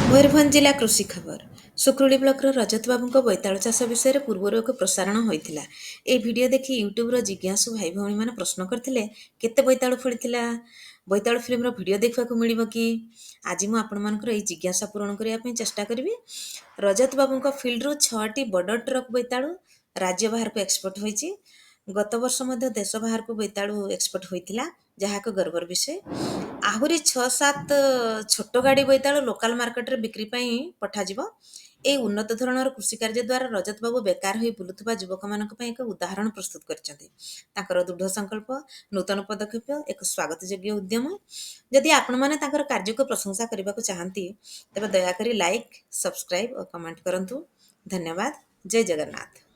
ମୟୂରଭଞ୍ଜ ଜିଲ୍ଲା କୃଷି ଖବର। ସୁକ୍ରୁଳି ବ୍ଲକର ରଜତ ବାବୁଙ୍କ ବୋଇତାଳୁ ଚାଷ ବିଷୟରେ ପୂର୍ବରୁ ଏକ ପ୍ରସାରଣ ହୋଇଥିଲା। ଏହି ଭିଡ଼ିଓ ଦେଖି ୟୁଟ୍ୟୁବର ଜିଜ୍ଞାସୁ ଭାଇ ଭଉଣୀମାନେ ପ୍ରଶ୍ନ କରିଥିଲେ, କେତେ ବୋଇତାଳୁ ଫଳିଥିଲା? ବୋଇତାଳୁ ଫିଲ୍ମର ଭିଡ଼ିଓ ଦେଖିବାକୁ ମିଳିବ କି? ଆଜି ମୁଁ ଆପଣମାନଙ୍କର ଏହି ଜିଜ୍ଞାସା ପୂରଣ କରିବା ପାଇଁ ଚେଷ୍ଟା କରିବି। ରଜତ ବାବୁଙ୍କ ଫିଲ୍ଡରୁ 6ଟି ବଡ଼ ଟ୍ରକ୍ ବୋଇତାଳୁ ରାଜ୍ୟ ବାହାରକୁ ଏକ୍ସପୋର୍ଟ ହୋଇଛି। ଗତ ବର୍ଷ ମଧ୍ୟ ଦେଶ ବାହାରକୁ ବୋଇତାଳୁ ଏକ୍ସପୋର୍ଟ ହୋଇଥିଲା, ଯାହା ଏକ ଗର୍ବର ବିଷୟ। ଆହୁରି 6-7 ଛୋଟ ଗାଡ଼ି ବୋଇତାଳୁ ଲୋକାଲ ମାର୍କେଟରେ ବିକ୍ରି ପାଇଁ ପଠାଯିବ। ଏହି ଉନ୍ନତ ଧରଣର କୃଷି କାର୍ଯ୍ୟ ଦ୍ୱାରା ରଜତ ବାବୁ ବେକାର ହୋଇ ବୁଲୁଥିବା ଯୁବକମାନଙ୍କ ପାଇଁ ଏକ ଉଦାହରଣ ପ୍ରସ୍ତୁତ କରିଛନ୍ତି। ତାଙ୍କର ଦୃଢ଼ ସଂକଳ୍ପ, ନୂତନ ପଦକ୍ଷେପ ଏକ ସ୍ୱାଗତଯୋଗ୍ୟ ଉଦ୍ୟମ। ଯଦି ଆପଣମାନେ ତାଙ୍କର କାର୍ଯ୍ୟକୁ ପ୍ରଶଂସା କରିବାକୁ ଚାହାନ୍ତି, ତେବେ ଦୟାକରି ଲାଇକ୍, ସବସ୍କ୍ରାଇବ୍ ଓ କମେଣ୍ଟ କରନ୍ତୁ। ଧନ୍ୟବାଦ। ଜୟ ଜଗନ୍ନାଥ।